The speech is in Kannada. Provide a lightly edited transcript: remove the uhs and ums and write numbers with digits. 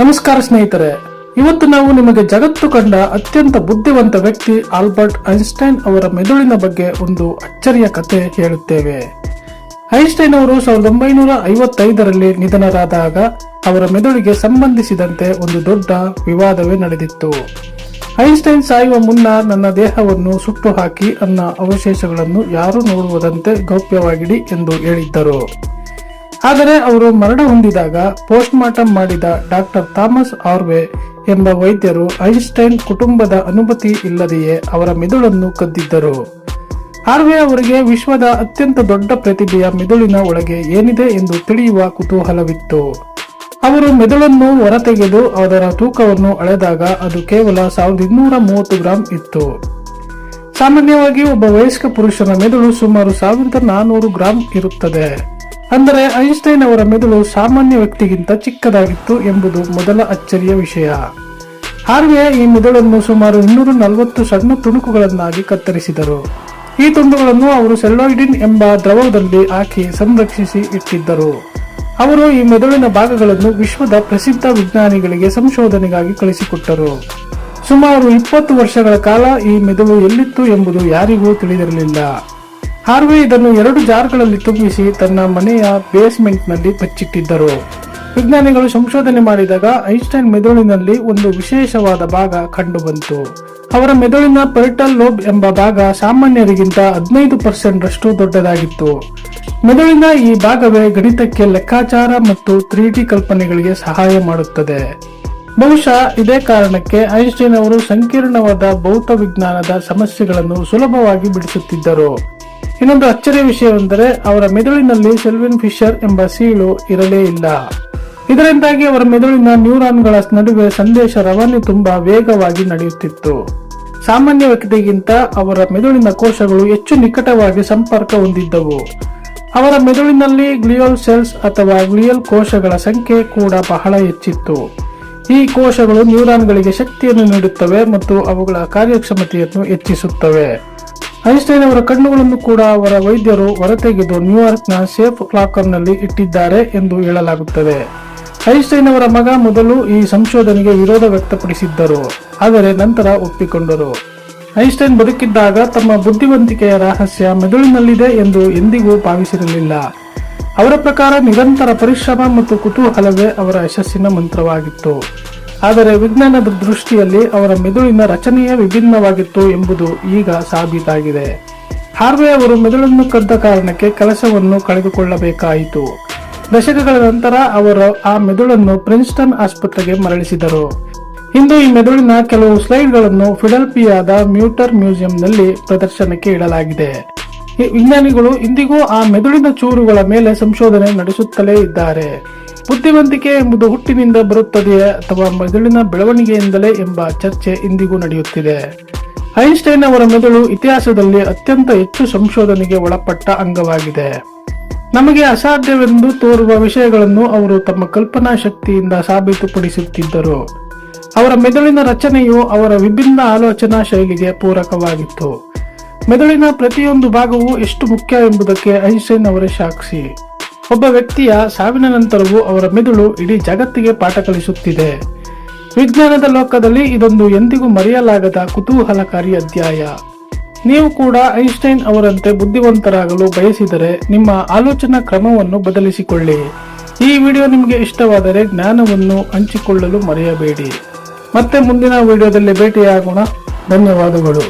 ನಮಸ್ಕಾರ ಸ್ನೇಹಿತರೆ, ಇವತ್ತು ನಾವು ನಿಮಗೆ ಜಗತ್ತು ಕಂಡ ಅತ್ಯಂತ ಬುದ್ಧಿವಂತ ವ್ಯಕ್ತಿ ಆಲ್ಬರ್ಟ್ ಐನ್ಸ್ಟೈನ್ ಅವರ ಮೆದುಳಿನ ಬಗ್ಗೆ ಒಂದು ಅಚ್ಚರಿಯ ಕತೆ ಹೇಳುತ್ತೇವೆ. ಐನ್ಸ್ಟೈನ್ ಅವರು 1955ರಲ್ಲಿ ನಿಧನರಾದಾಗ ಅವರ ಮೆದುಳಿಗೆ ಸಂಬಂಧಿಸಿದಂತೆ ಒಂದು ದೊಡ್ಡ ವಿವಾದವೇ ನಡೆದಿತ್ತು. ಐನ್ಸ್ಟೈನ್ ಸಾಯುವ ಮುನ್ನ ನನ್ನ ದೇಹವನ್ನು ಸುಟ್ಟು ಹಾಕಿ ಅನ್ನ ಅವಶೇಷಗಳನ್ನು ಯಾರು ನೋಡುವುದಂತೆ ಗೌಪ್ಯವಾಗಿಡಿ ಎಂದು ಹೇಳಿದ್ದರು. ಆದರೆ ಅವರು ಮರಣ ಹೊಂದಿದಾಗ ಪೋಸ್ಟ್ ಮಾರ್ಟಮ್ ಮಾಡಿದ ಡಾಕ್ಟರ್ ಥಾಮಸ್ ಆರ್ವೆ ಎಂಬ ವೈದ್ಯರು ಐನ್ಸ್ಟೈನ್ ಕುಟುಂಬದ ಅನುಮತಿ ಇಲ್ಲದೆಯೇ ಅವರ ಮೆದುಳನ್ನು ಕದ್ದಿದ್ದರು. ಆರ್ವೆ ಅವರಿಗೆ ವಿಶ್ವದ ಅತ್ಯಂತ ದೊಡ್ಡ ಪ್ರತಿಭೆಯ ಮೆದುಳಿನ ಒಳಗೆ ಏನಿದೆ ಎಂದು ತಿಳಿಯುವ ಕುತೂಹಲವಿತ್ತು. ಅವರು ಮೆದುಳನ್ನು ಹೊರತೆಗೆದು ಅದರ ತೂಕವನ್ನು ಅಳೆದಾಗ ಅದು ಕೇವಲ 1230 ಗ್ರಾಂ ಇತ್ತು. ಸಾಮಾನ್ಯವಾಗಿ ಒಬ್ಬ ವಯಸ್ಕ ಪುರುಷನ ಮೆದುಳು ಸುಮಾರು 1400 ಗ್ರಾಂ ಇರುತ್ತದೆ. ಅಂದರೆ ಐನ್ಸ್ಟೈನ್ ಅವರ ಮೆದುಳು ಸಾಮಾನ್ಯ ವ್ಯಕ್ತಿಗಿಂತ ಚಿಕ್ಕದಾಗಿತ್ತು ಎಂಬುದು ಮೊದಲ ಅಚ್ಚರಿಯ ವಿಷಯ. ಹಾರ್ವೆ ಈ ಮೆದುಳನ್ನು ಸುಮಾರು 240 ಸಣ್ಣ ತುಣುಕುಗಳನ್ನಾಗಿ ಕತ್ತರಿಸಿದರು. ಈ ತುಂಡುಗಳನ್ನು ಅವರು ಸೆಲ್ಲಾಯ್ಡಿನ್ ಎಂಬ ದ್ರವದಲ್ಲಿ ಹಾಕಿ ಸಂರಕ್ಷಿಸಿ ಇಟ್ಟಿದ್ದರು. ಅವರು ಈ ಮೆದುಳಿನ ಭಾಗಗಳನ್ನು ವಿಶ್ವದ ಪ್ರಸಿದ್ಧ ವಿಜ್ಞಾನಿಗಳಿಗೆ ಸಂಶೋಧನೆಗಾಗಿ ಕಳಿಸಿಕೊಟ್ಟರು. ಸುಮಾರು 20 ವರ್ಷಗಳ ಕಾಲ ಈ ಮೆದುಳು ಎಲ್ಲಿತ್ತು ಎಂಬುದು ಯಾರಿಗೂ ತಿಳಿದಿರಲಿಲ್ಲ. ಹಾರ್ವೆ ಇದನ್ನು 2 ಜಾರ್ಗಳಲ್ಲಿ ತುಂಬಿಸಿ ತನ್ನ ಮನೆಯ ಬೇಸ್ಮೆಂಟ್ನಲ್ಲಿ ಬಚ್ಚಿಟ್ಟಿದ್ದರು. ವಿಜ್ಞಾನಿಗಳು ಸಂಶೋಧನೆ ಮಾಡಿದಾಗ ಐನ್ಸ್ಟೈನ್ ಮೆದುಳಿನಲ್ಲಿ ಒಂದು ವಿಶೇಷವಾದ ಭಾಗ ಕಂಡುಬಂತು. ಅವರ ಮೆದುಳಿನ ಪೆರಿಟಲ್ ಲೋಬ್ ಎಂಬ ಭಾಗ ಸಾಮಾನ್ಯರಿಗಿಂತ 15% ರಷ್ಟು ದೊಡ್ಡದಾಗಿತ್ತು. ಮೆದುಳಿನ ಈ ಭಾಗವೇ ಗಣಿತಕ್ಕೆ, ಲೆಕ್ಕಾಚಾರ ಮತ್ತು 3D ಕಲ್ಪನೆಗಳಿಗೆ ಸಹಾಯ ಮಾಡುತ್ತದೆ. ಬಹುಶಃ ಇದೇ ಕಾರಣಕ್ಕೆ ಐನ್ಸ್ಟೈನ್ ಅವರು ಸಂಕೀರ್ಣವಾದ ಭೌತ ವಿಜ್ಞಾನದ ಸಮಸ್ಯೆಗಳನ್ನು ಸುಲಭವಾಗಿ ಬಿಡಿಸುತ್ತಿದ್ದರು. ಇನ್ನೊಂದು ಅಚ್ಚರಿಯ ವಿಷಯವೆಂದರೆ ಅವರ ಮೆದುಳಿನಲ್ಲಿ ಸೆಲ್ವಿನ್ ಫಿಶರ್ ಎಂಬ ಸೀಳು ಇರಲೇ ಇಲ್ಲ. ಇದರಿಂದಾಗಿ ಅವರ ಮೆದುಳಿನ ನ್ಯೂರಾನ್ಗಳ ನಡುವೆ ಸಂದೇಶ ರವಾನೆ ತುಂಬಾ ವೇಗವಾಗಿ ನಡೆಯುತ್ತಿತ್ತು. ಸಾಮಾನ್ಯ ವ್ಯಕ್ತಿಗಿಂತ ಅವರ ಮೆದುಳಿನ ಕೋಶಗಳು ಹೆಚ್ಚು ನಿಕಟವಾಗಿ ಸಂಪರ್ಕ ಹೊಂದಿದ್ದವು. ಅವರ ಮೆದುಳಿನಲ್ಲಿ ಗ್ಲಿಯಲ್ ಸೆಲ್ಸ್ ಅಥವಾ ಗ್ಲಿಯಲ್ ಕೋಶಗಳ ಸಂಖ್ಯೆ ಕೂಡ ಬಹಳ ಹೆಚ್ಚಿತ್ತು. ಈ ಕೋಶಗಳು ನ್ಯೂರಾನ್ಗಳಿಗೆ ಶಕ್ತಿಯನ್ನು ನೀಡುತ್ತವೆ ಮತ್ತು ಅವುಗಳ ಕಾರ್ಯಕ್ಷಮತೆಯನ್ನು ಹೆಚ್ಚಿಸುತ್ತವೆ. ಐನ್ಸ್ಟೈನ್ ಅವರ ಕಣ್ಣುಗಳನ್ನು ಕೂಡ ಅವರ ವೈದ್ಯರು ಹೊರತೆಗೆದು ನ್ಯೂಯಾರ್ಕ್ನ ಸೇಫ್ ಲಾಕರ್ನಲ್ಲಿ ಇಟ್ಟಿದ್ದಾರೆ ಎಂದು ಹೇಳಲಾಗುತ್ತದೆ. ಐನ್ಸ್ಟೈನ್ ಅವರ ಮಗ ಮೊದಲು ಈ ಸಂಶೋಧನೆಗೆ ವಿರೋಧ ವ್ಯಕ್ತಪಡಿಸಿದ್ದರು, ಆದರೆ ನಂತರ ಒಪ್ಪಿಕೊಂಡರು. ಐನ್ಸ್ಟೈನ್ ಬದುಕಿದ್ದಾಗ ತಮ್ಮ ಬುದ್ಧಿವಂತಿಕೆಯ ರಹಸ್ಯ ಮೆದುಳಿನಲ್ಲಿದೆ ಎಂದು ಎಂದಿಗೂ ಭಾವಿಸಿರಲಿಲ್ಲ. ಅವರ ಪ್ರಕಾರ ನಿರಂತರ ಪರಿಶ್ರಮ ಮತ್ತು ಕುತೂಹಲವೇ ಅವರ ಯಶಸ್ಸಿನ ಮಂತ್ರವಾಗಿತ್ತು. ಆದರೆ ವಿಜ್ಞಾನದ ದೃಷ್ಟಿಯಲ್ಲಿ ಅವರ ಮೆದುಳಿನ ರಚನೆಯೇ ವಿಭಿನ್ನವಾಗಿತ್ತು ಎಂಬುದು ಈಗ ಸಾಬೀತಾಗಿದೆ. ಹಾರ್ವೆ ಅವರು ಮೆದುಳನ್ನು ಕದ್ದ ಕಾರಣಕ್ಕೆ ಕೆಲಸವನ್ನು ಕಳೆದುಕೊಳ್ಳಬೇಕಾಯಿತು. ದಶಕಗಳ ನಂತರ ಅವರು ಆ ಮೆದುಳನ್ನು ಪ್ರಿನ್ಸ್ಟನ್ ಆಸ್ಪತ್ರೆಗೆ ಮರಳಿಸಿದರು. ಇಂದು ಈ ಮೆದುಳಿನ ಕೆಲವು ಸ್ಲೈಡ್ಗಳನ್ನು ಫಿಲಡೆಲ್ಫಿಯಾದ ಮ್ಯೂಟರ್ ಮ್ಯೂಸಿಯಂನಲ್ಲಿ ಪ್ರದರ್ಶನಕ್ಕೆ ಇಡಲಾಗಿದೆ. ವಿಜ್ಞಾನಿಗಳು ಇಂದಿಗೂ ಆ ಮೆದುಳಿನ ಚೂರುಗಳ ಮೇಲೆ ಸಂಶೋಧನೆ ನಡೆಸುತ್ತಲೇ ಇದ್ದಾರೆ. ಬುದ್ಧಿವಂತಿಕೆ ಎಂಬುದು ಹುಟ್ಟಿನಿಂದ ಬರುತ್ತದೆಯೇ ಅಥವಾ ಮೆದುಳಿನ ಬೆಳವಣಿಗೆಯಿಂದಲೇ ಎಂಬ ಚರ್ಚೆ ಇಂದಿಗೂ ನಡೆಯುತ್ತಿದೆ. ಐನ್ಸ್ಟೈನ್ ಅವರ ಮೆದುಳು ಇತಿಹಾಸದಲ್ಲಿ ಅತ್ಯಂತ ಹೆಚ್ಚು ಸಂಶೋಧನೆಗೆ ಒಳಪಟ್ಟ ಅಂಗವಾಗಿದೆ. ನಮಗೆ ಅಸಾಧ್ಯವೆಂದು ತೋರುವ ವಿಷಯಗಳನ್ನು ಅವರು ತಮ್ಮ ಕಲ್ಪನಾ ಶಕ್ತಿಯಿಂದ ಸಾಬೀತುಪಡಿಸುತ್ತಿದ್ದರು. ಅವರ ಮೆದುಳಿನ ರಚನೆಯು ಅವರ ವಿಭಿನ್ನ ಆಲೋಚನಾ ಶೈಲಿಗೆ ಪೂರಕವಾಗಿತ್ತು. ಮೆದುಳಿನ ಪ್ರತಿಯೊಂದು ಭಾಗವು ಎಷ್ಟು ಮುಖ್ಯ ಎಂಬುದಕ್ಕೆ ಐನ್ಸ್ಟೈನ್ ಅವರೇ ಸಾಕ್ಷಿ. ಒಬ್ಬ ವ್ಯಕ್ತಿಯ ಸಾವಿನ ನಂತರವೂ ಅವರ ಮೆದುಳು ಇಡೀ ಜಗತ್ತಿಗೆ ಪಾಠ ಕಲಿಸುತ್ತಿದೆ. ವಿಜ್ಞಾನದ ಲೋಕದಲ್ಲಿ ಇದೊಂದು ಎಂದಿಗೂ ಮರೆಯಲಾಗದ ಕುತೂಹಲಕಾರಿ ಅಧ್ಯಾಯ. ನೀವು ಕೂಡ ಐನ್ಸ್ಟೈನ್ ಅವರಂತೆ ಬುದ್ಧಿವಂತರಾಗಲು ಬಯಸಿದರೆ ನಿಮ್ಮ ಆಲೋಚನಾ ಕ್ರಮವನ್ನು ಬದಲಿಸಿಕೊಳ್ಳಿ. ಈ ವಿಡಿಯೋ ನಿಮಗೆ ಇಷ್ಟವಾದರೆ ಜ್ಞಾನವನ್ನು ಹಂಚಿಕೊಳ್ಳಲು ಮರೆಯಬೇಡಿ. ಮತ್ತೆ ಮುಂದಿನ ವಿಡಿಯೋದಲ್ಲಿ ಭೇಟಿಯಾಗೋಣ. ಧನ್ಯವಾದಗಳು.